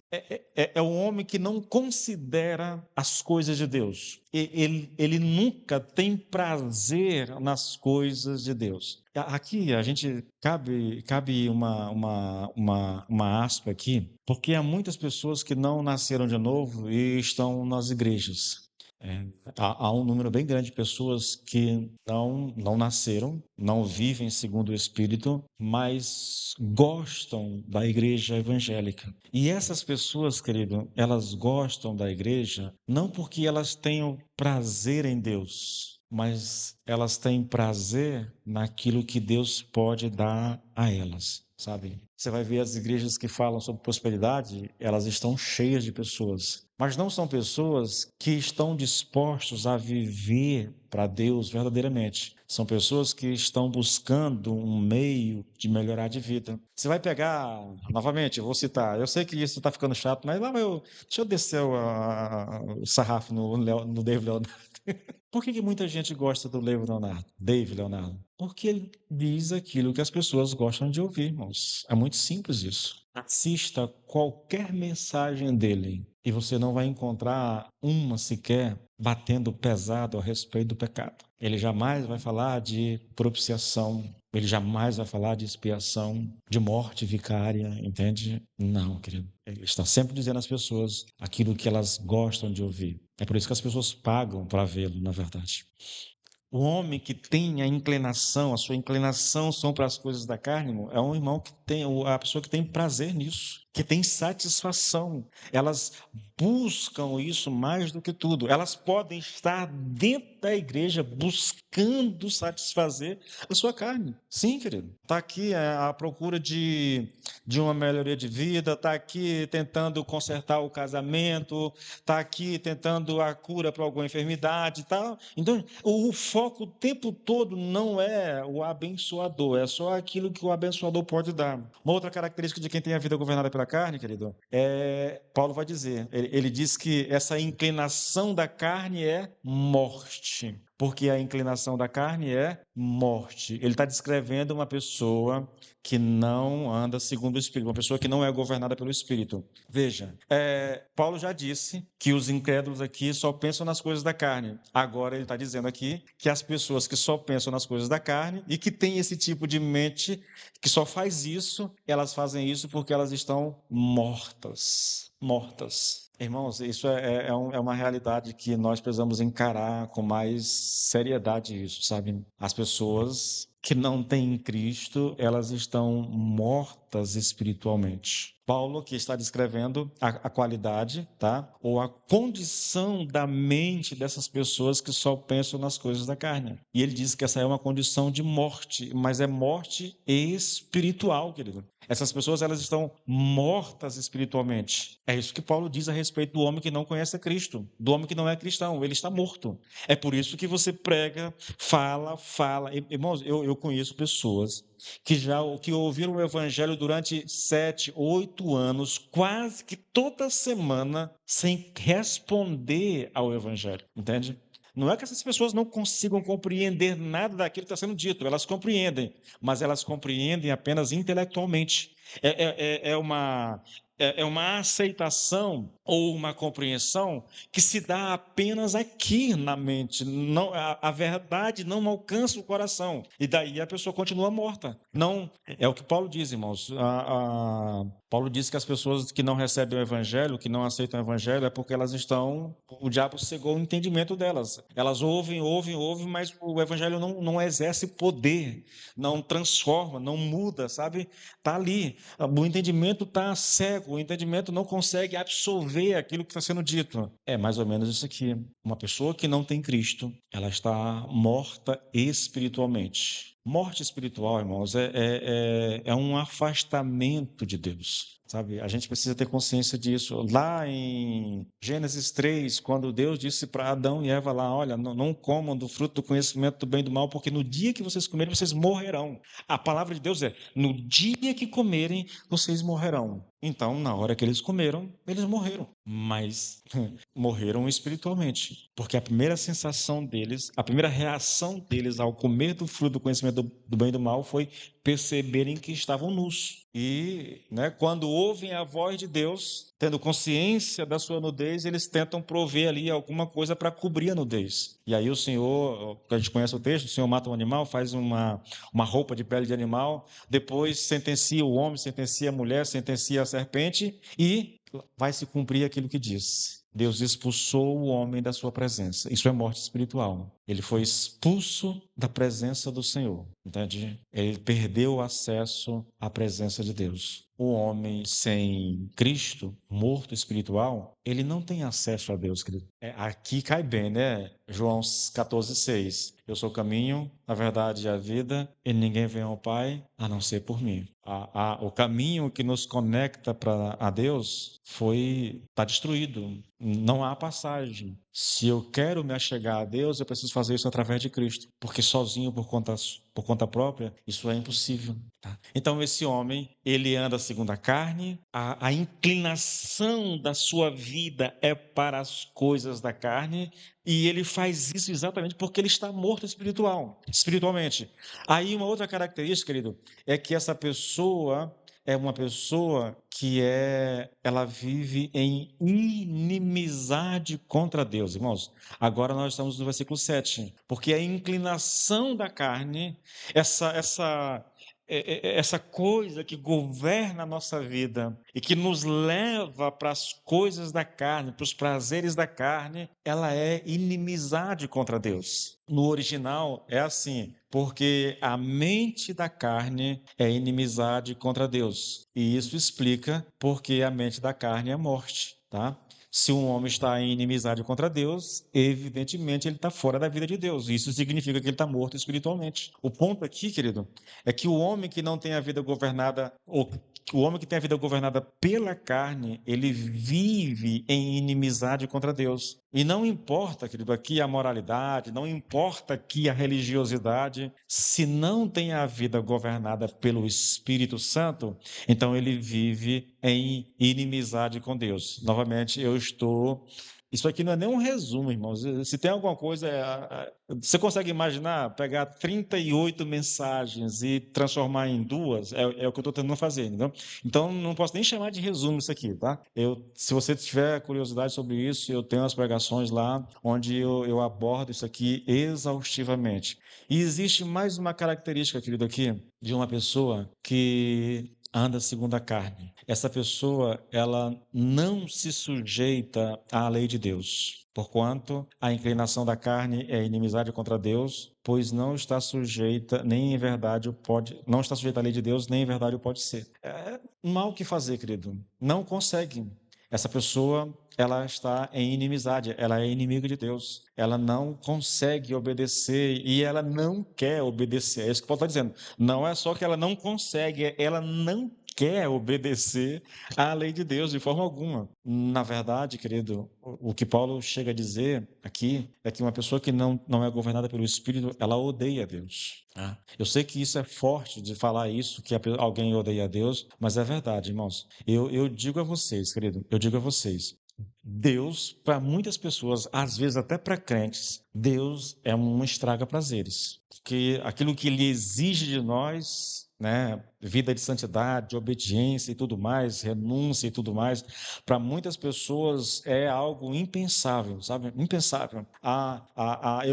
É o homem que não considera as coisas de Deus. Ele nunca tem prazer nas coisas de Deus. Aqui a gente cabe uma aspa aqui, porque há muitas pessoas que não nasceram de novo e estão nas igrejas. É, há um número bem grande de pessoas que não nasceram, não vivem segundo o Espírito, mas gostam da igreja evangélica. E essas pessoas, querido, elas gostam da igreja não porque elas tenham prazer em Deus, mas elas têm prazer naquilo que Deus pode dar a elas, sabe? Você vai ver as igrejas que falam sobre prosperidade, elas estão cheias de pessoas, mas não são pessoas que estão dispostos a viver para Deus verdadeiramente. São pessoas que estão buscando um meio de melhorar de vida. Você vai pegar, novamente, eu vou citar, eu sei que isso está ficando chato, mas deixa eu descer o sarrafo no David Leonardo. Por que muita gente gosta do David Leonardo? Porque ele diz aquilo que as pessoas gostam de ouvir, irmãos. É muito simples isso. Assista qualquer mensagem dele e você não vai encontrar uma sequer batendo pesado a respeito do pecado. Ele jamais vai falar de propiciação, ele jamais vai falar de expiação, de morte vicária, entende? Não, querido. Ele está sempre dizendo às pessoas aquilo que elas gostam de ouvir. É por isso que as pessoas pagam para vê-lo, na verdade. O homem que tem a inclinação, a sua inclinação são para as coisas da carne, irmão, é um irmão que tem, a pessoa que tem prazer nisso, que tem satisfação. Elas buscam isso mais do que tudo. Elas podem estar dentro da igreja buscando satisfazer a sua carne. Sim, querido. Está aqui a procura de uma melhoria de vida, está aqui tentando consertar o casamento, está aqui tentando a cura para alguma enfermidade e tal. Então, o foco o tempo todo não é o abençoador, é só aquilo que o abençoador pode dar. Uma outra característica de quem tem a vida governada pela carne, querido, Paulo vai dizer, ele diz que essa inclinação da carne é morte. Porque a inclinação da carne é morte. Ele está descrevendo uma pessoa que não anda segundo o Espírito, uma pessoa que não é governada pelo Espírito. Veja, Paulo já disse que os incrédulos aqui só pensam nas coisas da carne. Agora ele está dizendo aqui que as pessoas que só pensam nas coisas da carne e que têm esse tipo de mente que só faz isso, elas fazem isso porque elas estão mortas. Mortas. Irmãos, isso é uma realidade que nós precisamos encarar com mais seriedade, isso, sabe? As pessoas que não têm Cristo, elas estão mortas espiritualmente. Paulo que está descrevendo a qualidade, tá? Ou a condição da mente dessas pessoas que só pensam nas coisas da carne. E ele diz que essa é uma condição de morte, mas é morte espiritual, querido. Essas pessoas, elas estão mortas espiritualmente. É isso que Paulo diz a respeito do homem que não conhece a Cristo, do homem que não é cristão. Ele está morto. É por isso que você prega, fala. Irmãos, eu conheço pessoas que ouviram o evangelho durante 7, 8 anos, quase que toda semana, sem responder ao evangelho. Entende? Não é que essas pessoas não consigam compreender nada daquilo que está sendo dito, elas compreendem, mas elas compreendem apenas intelectualmente. É uma aceitação ou uma compreensão que se dá apenas aqui na mente. Não, a verdade não alcança o coração. E daí a pessoa continua morta. Não, é o que Paulo diz, irmãos. Paulo diz que as pessoas que não recebem o evangelho, que não aceitam o evangelho, é porque elas estão. O diabo cegou o entendimento delas. Elas ouvem, mas o evangelho não exerce poder, não transforma, não muda, sabe? Está ali. O entendimento está cego, o entendimento não consegue absorver aquilo que está sendo dito. É mais ou menos isso aqui. Uma pessoa que não tem Cristo, ela está morta espiritualmente. Morte espiritual, irmãos, é um afastamento de Deus, sabe? A gente precisa ter consciência disso. Lá em Gênesis 3, quando Deus disse para Adão e Eva lá, olha, não comam do fruto do conhecimento do bem e do mal, porque no dia que vocês comerem, vocês morrerão. A palavra de Deus é, no dia que comerem, vocês morrerão. Então, na hora que eles comeram, eles morreram. Mas morreram espiritualmente. Porque a primeira sensação deles, a primeira reação deles ao comer do fruto do conhecimento do bem e do mal foi perceberem que estavam nus. E, quando ouvem a voz de Deus, tendo consciência da sua nudez, eles tentam prover ali alguma coisa para cobrir a nudez. E aí o Senhor, a gente conhece o texto, o Senhor mata um animal, faz uma roupa de pele de animal, depois sentencia o homem, sentencia a mulher, sentencia a serpente e vai se cumprir aquilo que diz. Deus expulsou o homem da sua presença. Isso é morte espiritual. Ele foi expulso da presença do Senhor. Entende? Ele perdeu o acesso à presença de Deus. O homem sem Cristo, morto espiritual, ele não tem acesso a Deus, querido. Aqui cai bem, né? João 14,6. Eu sou o caminho, a verdade e a vida, e ninguém vem ao Pai a não ser por mim. O caminho que nos conecta a Deus está destruído. Não há passagem. Se eu quero me achegar a Deus, eu preciso fazer isso através de Cristo, porque sozinho, por conta própria, isso é impossível. Tá? Então, esse homem, ele anda segundo a carne, a inclinação da sua vida é para as coisas da carne, e ele faz isso exatamente porque ele está morto espiritualmente. Aí, uma outra característica, querido, é que essa pessoa é uma pessoa que ela vive em inimizade contra Deus, irmãos. Agora nós estamos no versículo 7, porque a inclinação da carne, essa coisa que governa a nossa vida e que nos leva para as coisas da carne, para os prazeres da carne, ela é inimizade contra Deus. No original é assim, porque a mente da carne é inimizade contra Deus. E isso explica porque a mente da carne é morte, tá? Se um homem está em inimizade contra Deus, evidentemente ele está fora da vida de Deus. Isso significa que ele está morto espiritualmente. O ponto aqui, querido, é que o homem que não tem a vida governada, ou o homem que tem a vida governada pela carne, ele vive em inimizade contra Deus. E não importa, querido, aqui a moralidade, não importa aqui a religiosidade, se não tem a vida governada pelo Espírito Santo, então ele vive em inimizade com Deus. Novamente, eu estou. Isso aqui não é nem um resumo, irmãos. Se tem alguma coisa. Você consegue imaginar pegar 38 mensagens e transformar em duas? É o que eu estou tentando fazer, entendeu? Então, não posso nem chamar de resumo isso aqui, tá? Se você tiver curiosidade sobre isso, eu tenho as pregações lá, onde eu abordo isso aqui exaustivamente. E existe mais uma característica, querido, aqui, de uma pessoa que anda segundo a carne. Essa pessoa, ela não se sujeita à lei de Deus. Porquanto a inclinação da carne é inimizade contra Deus, pois não está sujeita, nem em verdade o pode, não está sujeita à lei de Deus, nem em verdade o pode ser. Mal o que fazer, querido. Não consegue. Essa pessoa, ela está em inimizade, ela é inimiga de Deus. Ela não consegue obedecer e ela não quer obedecer. É isso que Paulo está dizendo. Não é só que ela não consegue, ela não quer obedecer à lei de Deus de forma alguma. Na verdade, querido, o que Paulo chega a dizer aqui é que uma pessoa que não é governada pelo Espírito, ela odeia Deus. Eu sei que isso é forte de falar isso, que alguém odeia a Deus, mas é verdade, irmãos. Eu digo a vocês, querido, eu digo a vocês, Deus, para muitas pessoas, às vezes até para crentes, Deus é um estraga-prazeres. Porque aquilo que Ele exige de nós, né, vida de santidade, de obediência e tudo mais, renúncia e tudo mais, para muitas pessoas é algo impensável, sabe? Impensável.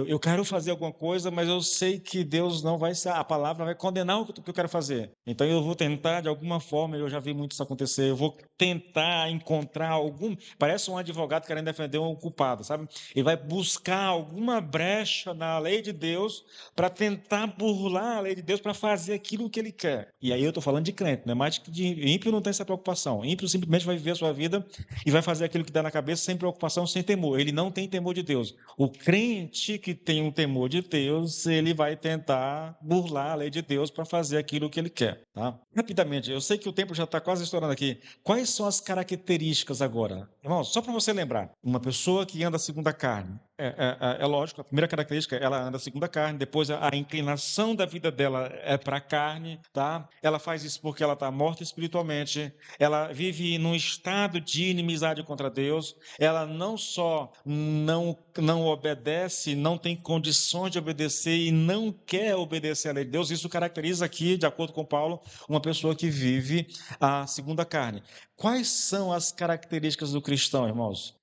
Eu quero fazer alguma coisa, mas eu sei que Deus não vai ser, a palavra vai condenar o que eu quero fazer. Então eu vou tentar de alguma forma, eu já vi muito isso acontecer, eu vou tentar encontrar algum, parece um advogado querendo defender um culpado, sabe? Ele vai buscar alguma brecha na lei de Deus para tentar burlar a lei de Deus para fazer aquilo que ele quer. E aí eu estou falando de crente, não é mais de ímpio, não tem essa preocupação. Ímpio simplesmente vai viver a sua vida e vai fazer aquilo que dá na cabeça sem preocupação, sem temor. Ele não tem temor de Deus. O crente que tem um temor de Deus, ele vai tentar burlar a lei de Deus para fazer aquilo que ele quer. Tá? Rapidamente, eu sei que o tempo já está quase estourando aqui. Quais são as características agora? Irmão, só para você lembrar, uma pessoa que anda segundo a carne, é lógico, a primeira característica, ela anda segundo a carne, depois a inclinação da vida dela é para a carne, tá? Ela faz isso porque ela está morta espiritualmente, ela vive num estado de inimizade contra Deus, ela não só não obedece, não tem condições de obedecer e não quer obedecer à lei de Deus, isso caracteriza aqui, de acordo com Paulo, uma pessoa que vive a segunda carne. Quais são as características do cristão, irmãos?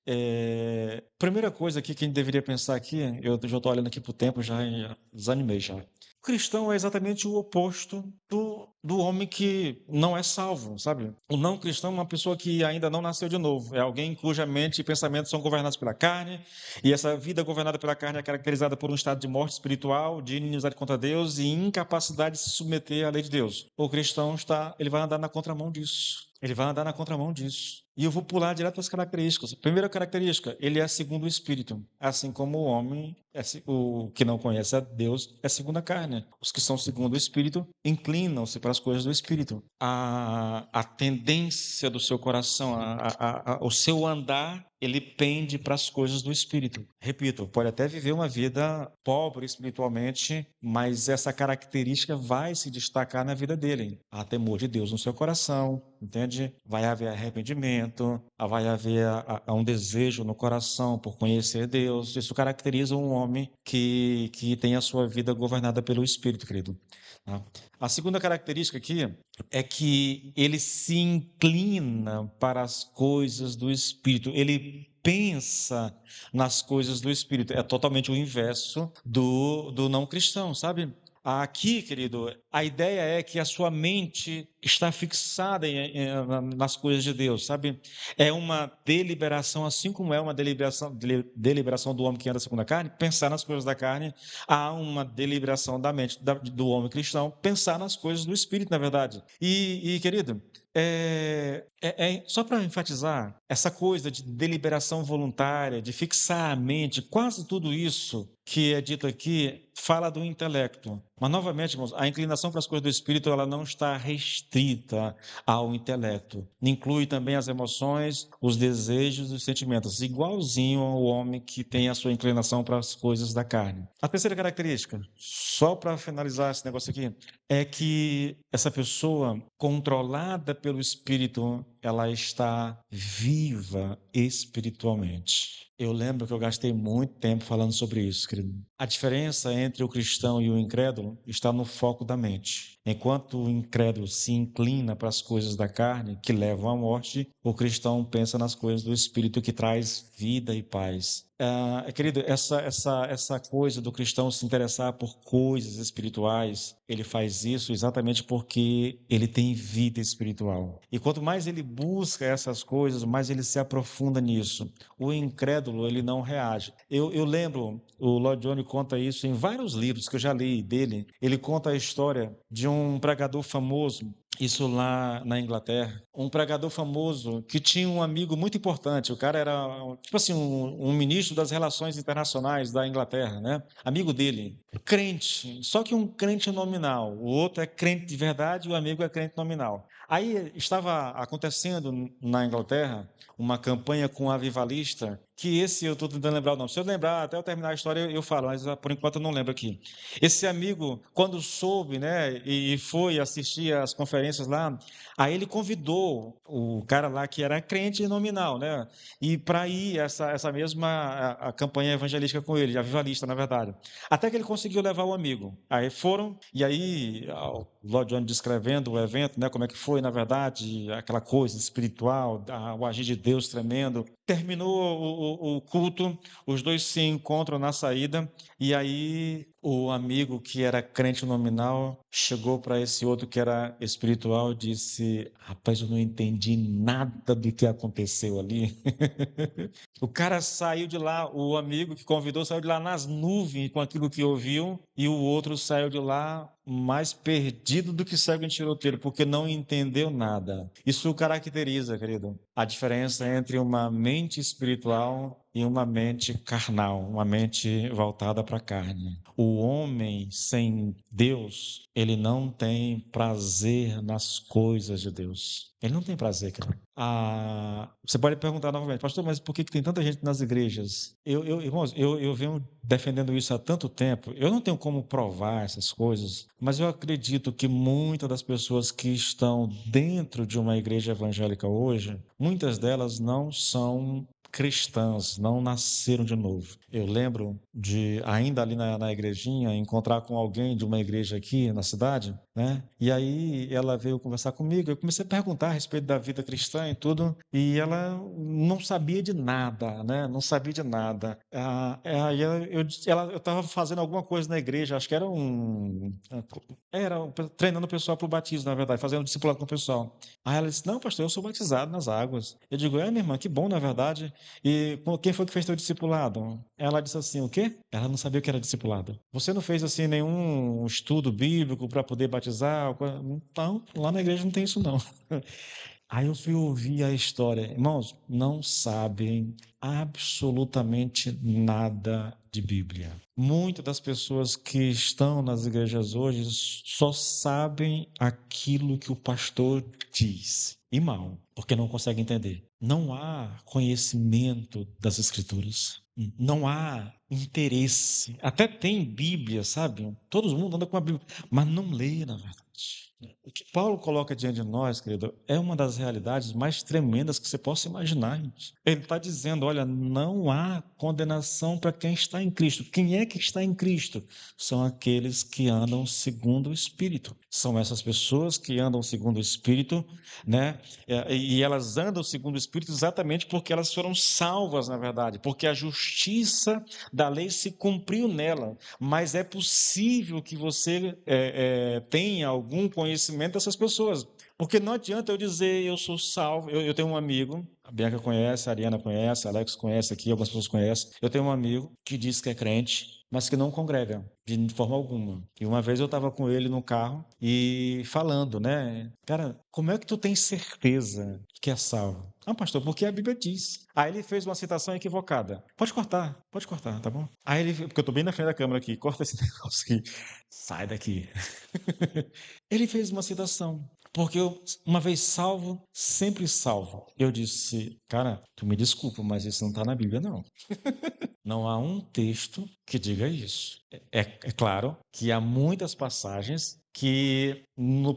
Primeira coisa aqui que a gente deveria pensar aqui, eu já estou olhando aqui para o tempo, já desanimei já. O cristão é exatamente o oposto do homem que não é salvo, sabe? O não cristão é uma pessoa que ainda não nasceu de novo. É alguém cuja mente e pensamentos são governados pela carne, e essa vida governada pela carne é caracterizada por um estado de morte espiritual, de inimizade contra Deus e incapacidade de se submeter à lei de Deus. O cristão ele vai andar na contramão disso. Ele vai andar na contramão disso. E eu vou pular direto para as características. Primeira característica, ele é segundo o Espírito. Assim como o homem, o que não conhece a Deus, é segundo a carne. Os que são segundo o Espírito inclinam-se para as coisas do Espírito. A tendência do seu coração, o seu andar, ele pende para as coisas do Espírito. Repito, pode até viver uma vida pobre espiritualmente, mas essa característica vai se destacar na vida dele. Há temor de Deus no seu coração, entende? Vai haver arrependimento, vai haver um desejo no coração por conhecer Deus. Isso caracteriza um homem que tem a sua vida governada pelo Espírito, querido. Tá? A segunda característica aqui é que ele se inclina para as coisas do Espírito. Ele pensa nas coisas do Espírito. É totalmente o inverso do não cristão, sabe? Aqui, querido, a ideia é que a sua mente está fixada nas coisas de Deus, sabe? É uma deliberação, assim como é uma deliberação do homem que anda segundo a carne, pensar nas coisas da carne, há uma deliberação da mente do homem cristão, pensar nas coisas do Espírito, na verdade. Querido, só para enfatizar, essa coisa de deliberação voluntária, de fixar a mente, quase tudo isso que é dito aqui fala do intelecto. Mas, novamente, irmãos, a inclinação inclinação para as coisas do espírito, ela não está restrita ao intelecto. Inclui também as emoções, os desejos e os sentimentos, igualzinho ao homem que tem a sua inclinação para as coisas da carne. A terceira característica, só para finalizar esse negócio aqui, é que essa pessoa controlada pelo espírito, ela está viva espiritualmente. Eu lembro que eu gastei muito tempo falando sobre isso, querido. A diferença entre o cristão e o incrédulo está no foco da mente. Enquanto o incrédulo se inclina para as coisas da carne, que levam à morte, o cristão pensa nas coisas do espírito, que traz vida e paz. Querido, essa coisa do cristão se interessar por coisas espirituais, ele faz isso exatamente porque ele tem vida espiritual. E quanto mais ele busca essas coisas, mais ele se aprofunda nisso. O incrédulo, ele não reage. Eu lembro, o Lloyd Jones conta isso em vários livros que eu já li dele. Ele conta a história de um pregador famoso, isso lá na Inglaterra, um pregador famoso que tinha um amigo muito importante. O cara era, tipo assim, um ministro das relações internacionais da Inglaterra, né? Amigo dele, crente, só que um crente nominal. O outro é crente de verdade e o amigo é crente nominal. Aí estava acontecendo na Inglaterra uma campanha com um avivalista, que esse eu estou tentando lembrar o nome. Se eu lembrar, até eu terminar a história, eu falo, mas por enquanto eu não lembro aqui. Esse amigo, quando soube, né, e foi assistir às conferências lá, aí ele convidou o cara lá que era crente nominal, né, e para ir essa mesma a campanha evangelística com ele, avivalista, na verdade. Até que ele conseguiu levar o amigo. Aí foram, e aí o Lloyd Jones descrevendo o evento, né, como é que foi, na verdade, aquela coisa espiritual, o agir de Deus tremendo. Terminou o culto, os dois se encontram na saída, e aí o amigo que era crente nominal chegou para esse outro que era espiritual e disse: Rapaz, eu não entendi nada do que aconteceu ali. O cara saiu de lá, o amigo que convidou saiu de lá nas nuvens com aquilo que ouviu, e o outro saiu de lá mais perdido do que cego em tiroteiro, porque não entendeu nada. Isso caracteriza, querido, a diferença entre uma mente espiritual e uma mente carnal, uma mente voltada para a carne. O homem sem Deus, ele não tem prazer nas coisas de Deus. Ele não tem prazer, cara. Você pode perguntar novamente, pastor, mas por que tem tanta gente nas igrejas? Irmãos, eu venho defendendo isso há tanto tempo. Eu não tenho como provar essas coisas, mas eu acredito que muitas das pessoas que estão dentro de uma igreja evangélica hoje, muitas delas não são cristãs, não nasceram de novo. Eu lembro de, ainda ali na igrejinha, encontrar com alguém de uma igreja aqui na cidade, né? E aí ela veio conversar comigo, eu comecei a perguntar a respeito da vida cristã e tudo, e ela não sabia de nada, né? Não sabia de nada. Aí eu estava fazendo alguma coisa na igreja, acho que era treinando o pessoal para o batismo, na verdade, fazendo discipulado com o pessoal. Aí ela disse: Não, pastor, eu sou batizado nas águas. Eu digo: minha irmã, que bom, na verdade. E quem foi que fez teu discipulado? Ela disse assim: O quê? Ela não sabia o que era discipulado. Você não fez assim nenhum estudo bíblico para poder batizar? Então, lá na igreja não tem isso não. Aí eu fui ouvir a história. Irmãos, não sabem absolutamente nada de Bíblia. Muitas das pessoas que estão nas igrejas hoje só sabem aquilo que o pastor diz. E mal, porque não conseguem entender. Não há conhecimento das Escrituras. Não há interesse. Até tem Bíblia, sabe? Todo mundo anda com a Bíblia, mas não lê, na verdade. O que Paulo coloca diante de nós, querido, é uma das realidades mais tremendas que você possa imaginar, irmãos. Ele está dizendo: olha, não há condenação para quem está em Cristo. Quem é que está em Cristo? São aqueles que andam segundo o Espírito. São essas pessoas que andam segundo o Espírito, né? E elas andam segundo o Espírito exatamente porque elas foram salvas, na verdade, porque a justiça da lei se cumpriu nela. Mas é possível que você tenha algum conhecimento dessas pessoas. Porque não adianta eu dizer eu sou salvo. Eu tenho um amigo, a Bianca conhece, a Ariana conhece, a Alex conhece aqui, algumas pessoas conhecem. Eu tenho um amigo que diz que é crente, mas que não congrega de forma alguma. E uma vez eu estava com ele no carro e falando, né? Cara, como é que tu tem certeza que é salvo? Ah, pastor, porque a Bíblia diz. Aí ele fez uma citação equivocada. Pode cortar, tá bom? Aí ele, porque eu tô bem na frente da câmera aqui, corta esse negócio aqui. Sai daqui. Ele fez uma citação. Porque eu, uma vez salvo, sempre salvo. Eu disse, cara, tu me desculpa, mas isso não está na Bíblia, não. Não há um texto que diga isso. É claro que há muitas passagens que no